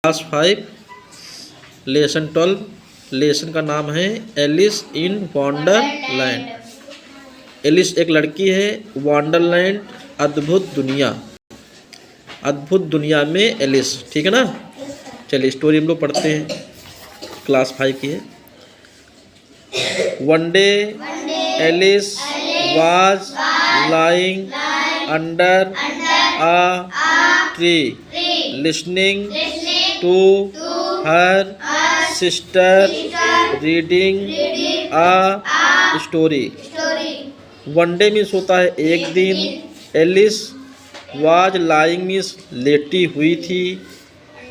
Class 5 lesson 12। Lesson का नाम है एलिस इन वंडरलैंड। एलिस एक लड़की है, वंडरलैंड अद्भुत दुनिया, अद्भुत दुनिया में एलिस। ठीक है ना। चलिए स्टोरी हम लोग पढ़ते हैं, क्लास 5 की है। One day Alice was lying under a tree listening to her sister reading a story। One day means होता है एक दिन, एलिस वाज लाइंग मीन्स लेटी हुई थी,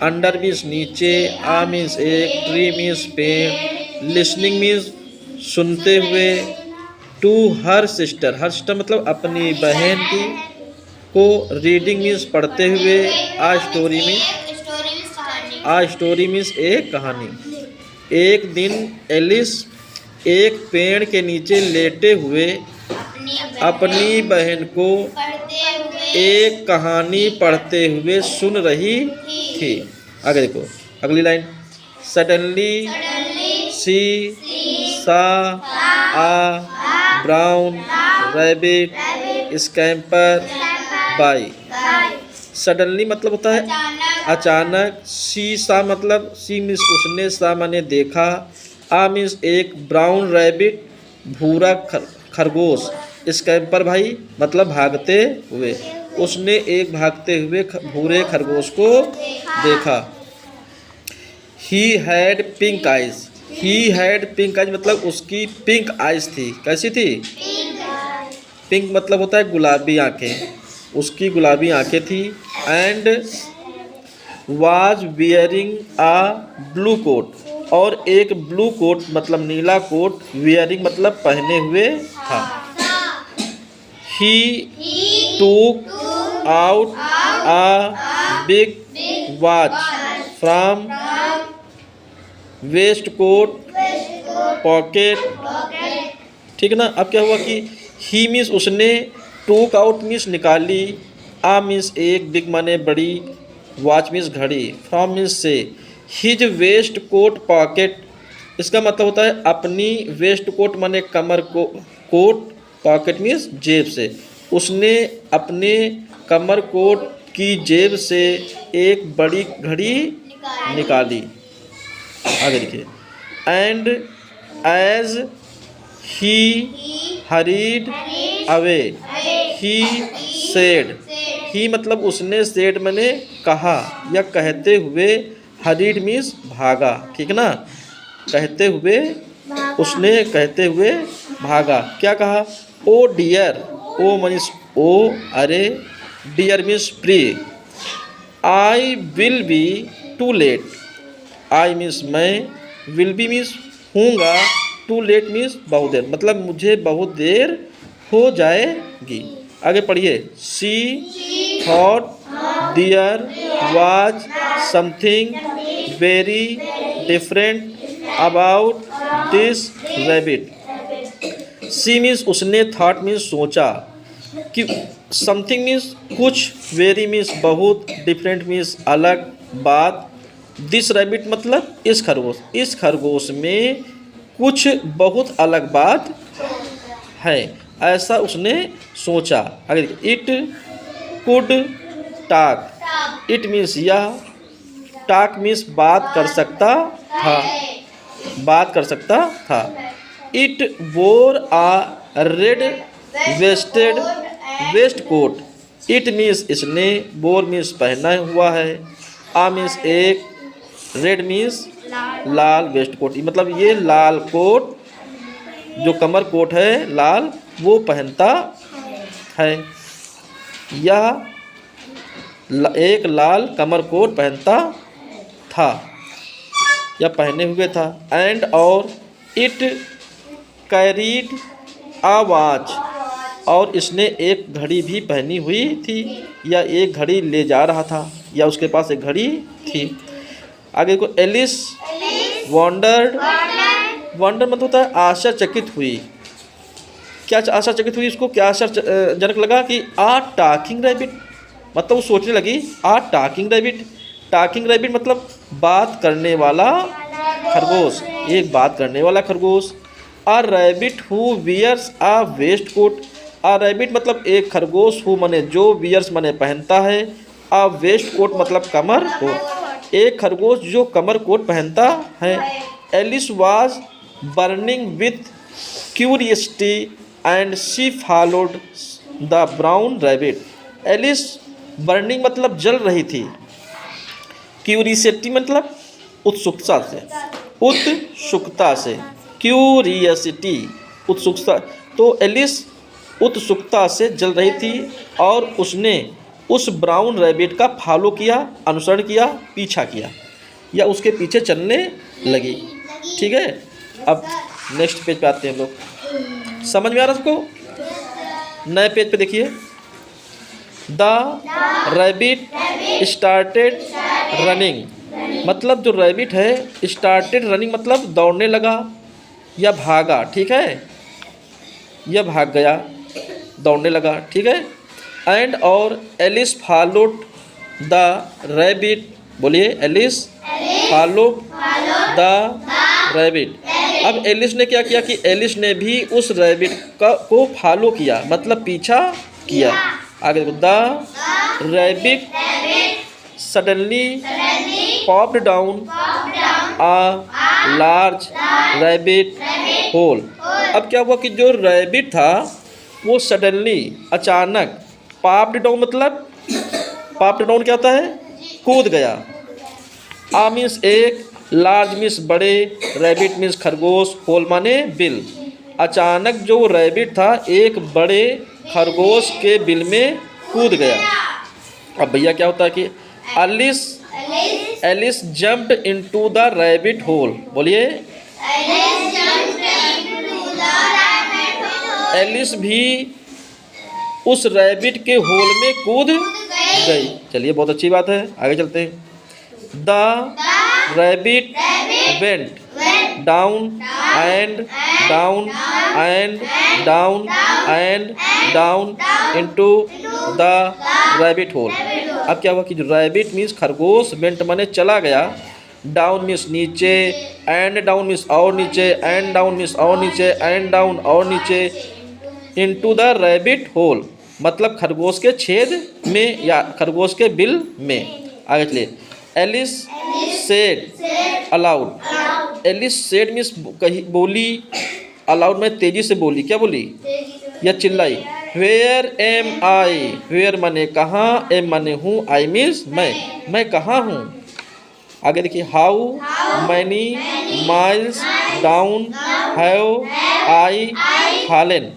अंडर मीन्स नीचे, आ मीन्स एक, ट्री मीन्स पेड़, लिसनिंग मीन्स सुनते हुए, to her sister, her sister मतलब अपनी बहन की, को रीडिंग मीन्स पढ़ते हुए, आ स्टोरी मीन्स एक कहानी। एक दिन एलिस एक पेड़ के नीचे लेटे हुए अपनी बहन को एक कहानी पढ़ते हुए सुन रही थी। आगे देखो अगली line. Suddenly she saw a brown rabbit scamper by. Suddenly मतलब होता है अचानक, सी सा मतलब सी मीन्स उसने, सा माने देखा, आ मीन्स एक, ब्राउन रैबिट भूरा खरगोश, स्कैम्पर भाई मतलब भागते हुए, उसने एक भागते हुए भूरे खरगोश को देखा। He had pink eyes, he had pink eyes मतलब उसकी पिंक आइज थी। कैसी थी? पिंक मतलब होता है गुलाबी आंखें, उसकी गुलाबी आंखें थी। And was wearing a blue coat, और एक ब्लू कोट मतलब नीला कोट, वियरिंग मतलब पहने हुए था। He took out a big watch from waistcoat pocket. ठीक है ना। अब क्या हुआ कि ही मीन्स उसने, टूक आउट मीन्स निकाली, आ मीन्स एक, बिग माने बड़ी, वॉच मीन्स घड़ी, फ्रॉम मीन्स से, हिज वेस्ट कोट पॉकेट, इसका मतलब होता है अपनी वेस्ट कोट माने कमर को, कोट, पॉकेट मीन्स जेब से, उसने अपने कमर कोट की जेब से एक बड़ी घड़ी निकाली। आगे देखिए। And as he hurried away he said, he मतलब उसने, सेड मैंने कहा या कहते हुए, हरीड मीन्स भागा। ठीक ना। कहते हुए, उसने कहते हुए भागा। क्या कहा? ओ डियर, ओ मीन्स ओ, अरे, डियर मीन्स प्रिय, I will be too late, I means मैं, विल बी मीन्स हूँगा, टू लेट मीन्स बहुत देर, मतलब मुझे बहुत देर हो जाएगी। आगे पढ़िए। She thought there was something very different about this rabbit. She means उसने, थॉट मीन्स सोचा, कि समथिंग मीन्स कुछ, वेरी मीन्स बहुत, डिफरेंट मीन्स अलग बात, दिस रैबिट मतलब इस खरगोश, इस खरगोश में कुछ बहुत अलग बात है, ऐसा उसने सोचा। अगर it could talk, it means यह, टॉक मीन्स बात कर सकता था, बात कर सकता था। It wore a red wasted waistcoat, it means इसने, वोर मीन्स पहना हुआ है, आ मीन्स एक, रेड मीन्स लाल, वेस्ट कोट मतलब ये लाल कोट, जो कमर कोट है लाल, वो पहनता है। यह एक लाल कमर कोट पहनता था या पहने हुए था। एंड और, इट कैरीड आ वॉच, और इसने एक घड़ी भी पहनी हुई थी या एक घड़ी ले जा रहा था या उसके पास एक घड़ी थी। आगे को एलिस वंडर्ड, वंडर मतलब होता है आश्चर्यचकित हुई। क्या आश्चर्यचकित हुई? इसको क्या आश्चर्यजनक लगा कि आ टॉकिंग रैबिट, मतलब वो सोचने लगी, आ टॉकिंग रैबिट टॉकिंग रैबिट मतलब बात करने वाला खरगोश, एक बात करने वाला खरगोश। A rabbit who wears a waistcoat, a rabbit मतलब एक खरगोश हु मने जो, वियर्स मने पहनता है, अ वेस्ट कोट मतलब कमर कोट, एक खरगोश जो कमर कोट पहनता है। Alice was burning with curiosity and she followed the brown rabbit. Alice burning मतलब जल रही थी, क्यूरियसिटी मतलब उत्सुकता से, उत्सुकता से, क्यूरियसिटी उत्सुकता। तो एलिस उत्सुकता से जल रही थी और उसने उस ब्राउन रैबिट का फॉलो किया, अनुसरण किया, पीछा किया या उसके पीछे चलने लगी। ठीक है, अब नेक्स्ट पेज पे आते हैं हम लोग। समझ में आ रहा है सबको? नए पेज पे देखिए। द रैबिट स्टार्टेड रनिंग, मतलब जो रैबिट है स्टार्टेड रनिंग मतलब दौड़ने लगा या भागा। ठीक है, यह भाग गया, दौड़ने लगा। ठीक है, एंड और एलिस फॉलोड द रैबिट, बोलिए एलिस फॉलोड द रैबिट। अब एलिस ने क्या किया कि एलिस ने भी उस रैबिट को फॉलो किया, मतलब पीछा किया। आगे देखो, the rabbit suddenly popped down a large rabbit hole. अब क्या हुआ कि जो रैबिट था वो सडनली अचानक, पॉप्ड डाउन मतलब, पॉप्ड डाउन क्या होता है? कूद गया। आ मीन्स एक, लार्ज मीन्स बड़े, रैबिट मीन्स खरगोश, होल माने बिल। अचानक जो रैबिट था एक बड़े खरगोश के बिल में कूद गया। अब भैया क्या होता है कि Alice jumped into the rabbit hole, बोलिए एलिस भी उस रैबिट के होल में कूद गई। चलिए, बहुत अच्छी बात है, आगे चलते हैं। The rabbit went down and down and down and down into the rabbit whole. अब क्या हुआ कि जो रैबिट मीन्स खरगोश, वेंट माने चला गया, डाउन मीन्स नीचे, एंड डाउन मीन्स और नीचे, एंड डाउन मीन्स और नीचे, एंड डाउन और नीचे, इनटू द रैबिट होल मतलब खरगोश के छेद में या खरगोश के बिल में। आगे चलिए। Alice said aloud, Alice said means कही बोली, अलाउड में तेजी से बोली, क्या बोली? या चिल्लाई। वेयर एम आई, वेयर माने कहाँ, एम माने हूँ, आई मीन्स मैं कहाँ हूँ। आगे देखिए। How many miles down have I fallen,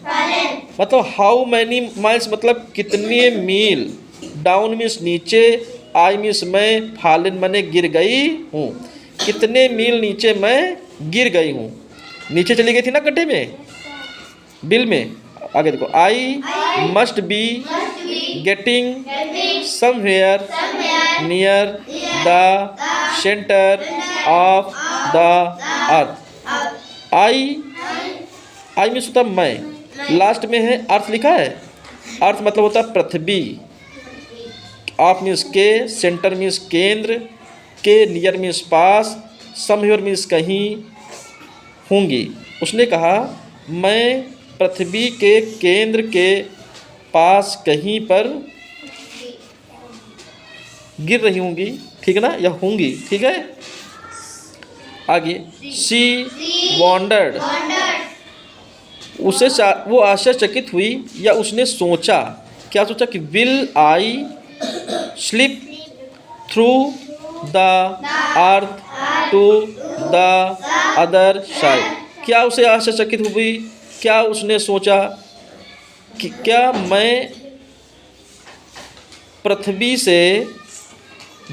मतलब हाउ मैनी माइल्स मतलब कितने मील, डाउन मीन्स नीचे, आई मीन्स मैं, फॉलन माने गिर गई हूँ, कितने मील नीचे मैं गिर गई हूँ। नीचे चली गई थी ना गड्ढे में, बिल में। आगे देखो। I must be getting somewhere near the centre of the earth. I means होता मैं, लास्ट में है अर्थ लिखा है, अर्थ मतलब होता है पृथ्वी, ऑफ मीन्स के, सेंटर मीन्स केंद्र, के नियर मीन्स पास, समवेयर मीन्स कहीं, होंगी। उसने कहा मैं पृथ्वी के केंद्र के पास कहीं पर गिर रही होंगी, ठीक है ना, या होंगी। ठीक है, आगे। शी वॉन्डर्ड, उसे वो आश्चर्यचकित हुई या उसने सोचा, क्या सोचा कि will I slip through the earth to the other side. क्या उसे आश्चर्यचकित हुई, क्या उसने सोचा कि क्या मैं पृथ्वी से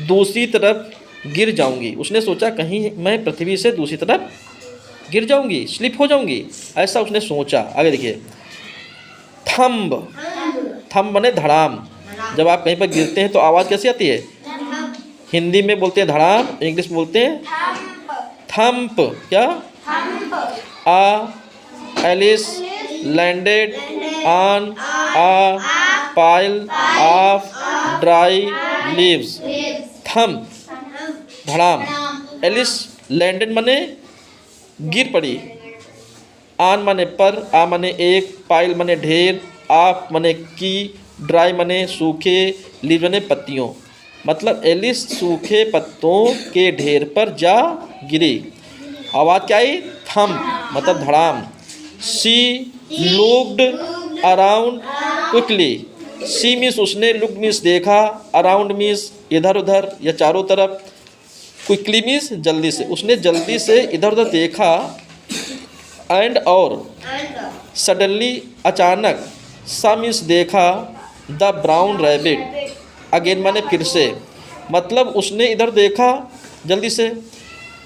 दूसरी तरफ गिर जाऊंगी। उसने सोचा कहीं मैं पृथ्वी से दूसरी तरफ गिर जाऊंगी, स्लिप हो जाऊंगी, ऐसा उसने सोचा। आगे देखिए। थंब, थंब माने धड़ाम, जब आप कहीं पर गिरते हैं तो आवाज़ कैसी आती है? हिंदी में बोलते हैं धड़ाम, इंग्लिश में बोलते हैं थंप। क्या? Alice landed on a pile of dry leaves। Thump धड़ाम। एलिस लैंडेड माने गिर पड़ी। आन माने पर, आ माने एक, पाइल माने ढेर, आप माने की, ड्राई माने सूखे, लीव माने पत्तियों। मतलब एलिस सूखे पत्तों के ढेर पर जा गिरी। आवाज़ क्या आई? थम, मतलब धड़ाम। She looked around quickly. She means उसने, लुक मीन्स देखा, अराउंड मीन्स इधर उधर या चारों तरफ, क्विकली मीन्स जल्दी से। उसने जल्दी से इधर उधर देखा। एंड और, सडनली अचानक, सा मीन्स देखा, द ब्राउन रैबिट, अगेन माने फिर से। मतलब उसने इधर देखा जल्दी से,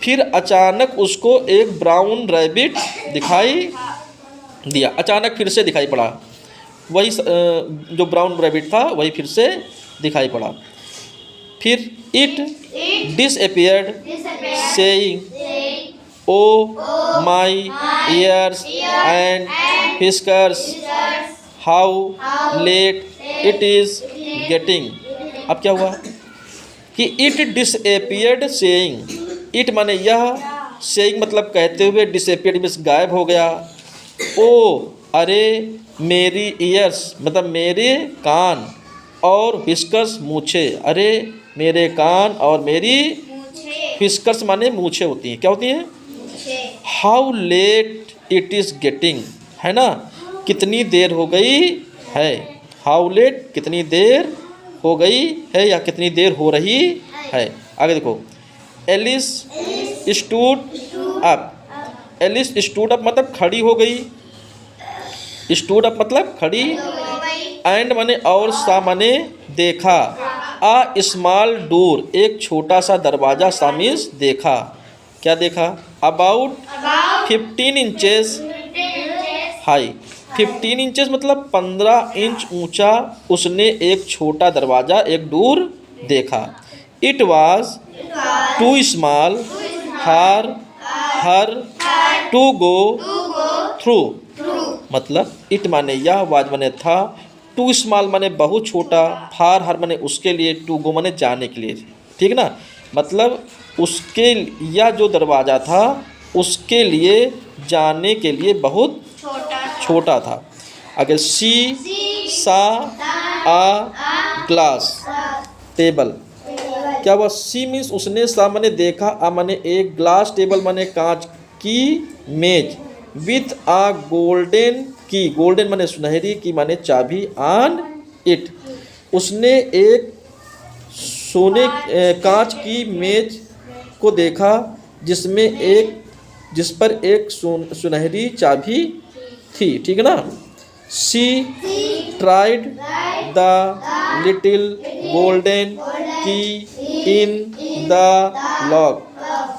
फिर अचानक उसको एक ब्राउन रैबिट दिखाई दिया। अचानक फिर से दिखाई पड़ा, वही जो ब्राउन रैबिट था वही फिर से दिखाई पड़ा। फिर it disappeared saying, oh my ears and whiskers, how late it is getting. अब क्या हुआ कि इट डिसअपियर्ड सेइंग, इट माने यह, सेइंग मतलब कहते हुए, डिसअपियर्ड मीन्स गायब हो गया। ओ अरे मेरी ईयर्स मतलब मेरे कान, और whiskers मूछे, अरे मेरे कान और मेरी whiskers माने मूछे होती हैं। क्या होती हैं? How late it is getting, है ना, कितनी देर हो गई है। हाउ लेट कितनी देर हो गई है या कितनी देर हो रही है। आगे देखो, Alice stood up. Alice stood up मतलब खड़ी हो गई। स्टूड अप मतलब खड़ी। एंड माने और, सा माने देखा। आ स्मॉल डोर एक छोटा सा दरवाज़ा, सा मीन्स देखा। क्या देखा? About 15 inches high. 15 इंचेस मतलब 15 इंच ऊंचा उसने एक छोटा दरवाज़ा, एक डोर देखा। It was too small for her to go through. मतलब इट माने यह, वाज माने था, टू स्मॉल माने बहुत छोटा, फार हर माने उसके लिए, टू गो माने जाने के लिए। ठीक ना, मतलब उसके, यह जो दरवाज़ा था उसके लिए जाने के लिए बहुत छोटा था। अगर सी, सा, आ ग्लास टेबल। क्या हुआ? सी मीन्स उसने, सा माने देखा, आ माने एक, ग्लास टेबल माने कांच की मेज, विथ आ गोल्डन की, गोल्डन माने सुनहरी, की माने चाबी, ऑन इट उसने एक सोने कांच की मेज को देखा जिसमें एक, जिस पर एक सुनहरी चाबी थी। ठीक है ना। She tried the little golden की इन द लॉक।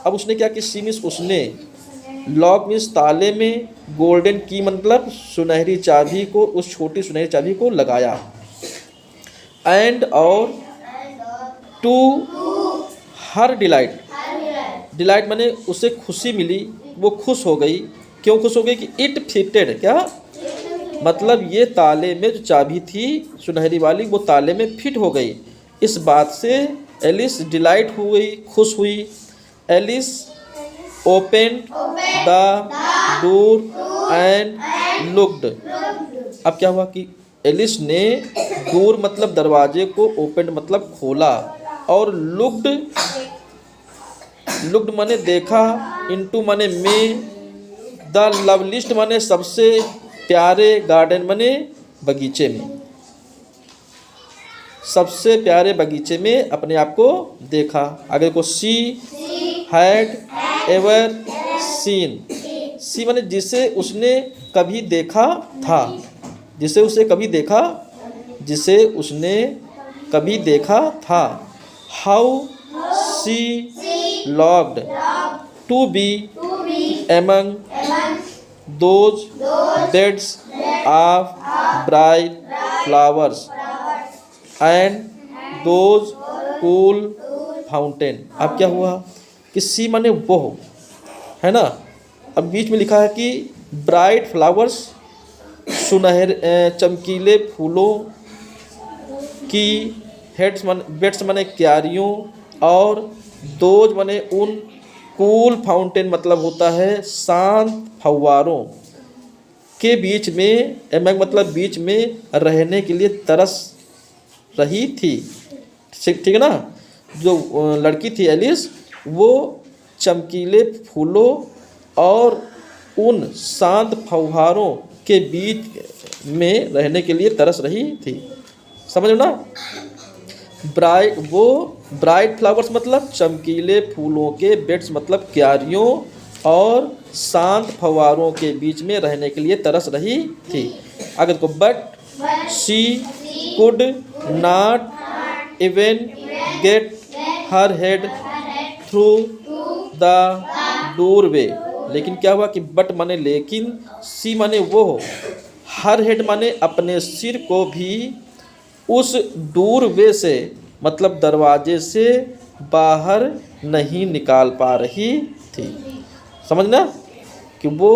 अब उसने क्या कि, सी मीन्स उसने, लॉक मीन्स ताले में, गोल्डन की मतलब सुनहरी चाबी को, उस छोटी सुनहरी चाबी को लगाया। एंड और, टू हर डिलाइट, डिलाइट माने उसे खुशी मिली, वो खुश हो गई। क्यों खुश हो गई? कि इट फिटेड, क्या मतलब ये ताले में जो चाबी थी सुनहरी वाली, वो ताले में फिट हो गई। इस बात से एलिस डिलाइट हुई, खुश हुई। Alice open the door and looked. अब क्या हुआ कि एलिस ने डोर मतलब दरवाजे को, ओपन मतलब खोला, और लुक्ड, लुक्ड माने देखा, इनटू माने में, द लवलिस्ट माने सबसे प्यारे, गार्डन माने बगीचे में, सबसे प्यारे बगीचे में अपने आप को देखा। आगे को, सी हैड एवर सीन। सी माने जिसे उसने कभी देखा था, जिसे उसे कभी देखा, जिसे उसने कभी देखा था। How she longed to be among those beds of bright flowers and those cool fountain. अब क्या हुआ कि सी माने वो, है ना। अब बीच में लिखा है कि ब्राइट फ्लावर्स, सुनहरे चमकीले फूलों की, हेड्स माने, बेड्स माने क्यारियों, और दोज माने उन, कूल फाउंटेन मतलब होता है शांत फव्वारों के बीच में, एमंग मतलब बीच में रहने के लिए तरस रही थी। ठीक है ना। जो लड़की थी एलिस, वो चमकीले फूलों और उन शांत फव्वारों के बीच में रहने के लिए तरस रही थी। समझ लो ना। ब्राइट फ्लावर्स मतलब चमकीले फूलों के बेड्स मतलब क्यारियों और शांत फव्वारों के बीच में रहने के लिए तरस रही थी। आगे देखो, but she could not even get her head through the doorway. लेकिन क्या हुआ कि बट माने लेकिन, सी माने वो, हर हेड माने अपने सिर को भी उस डोरवे से मतलब दरवाजे से बाहर नहीं निकाल पा रही थी। समझना कि वो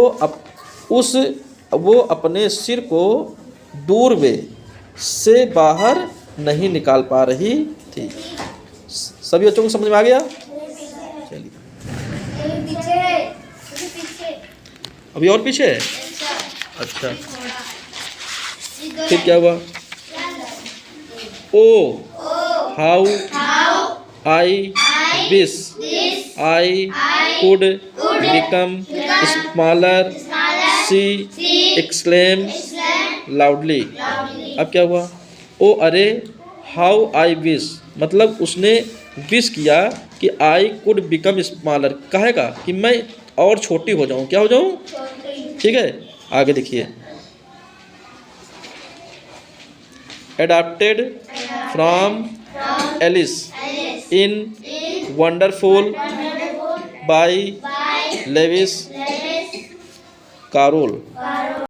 अपने सिर को डोरवे से बाहर नहीं निकाल पा रही थी। सभी बच्चों को समझ में आ गया? चलिए अभी और पीछे। अच्छा, फिर क्या हुआ? Oh how I wish I could become smaller, she exclaim loudly. अब क्या हुआ? ओ अरे, हाउ आई विश मतलब उसने विश किया कि आई कुड बिकम स्मॉलर, कहेगा कि मैं और छोटी हो जाऊं। क्या हो जाऊं? ठीक है, आगे देखिए। Adapted from Alice in Wonderful by Lewis Carroll।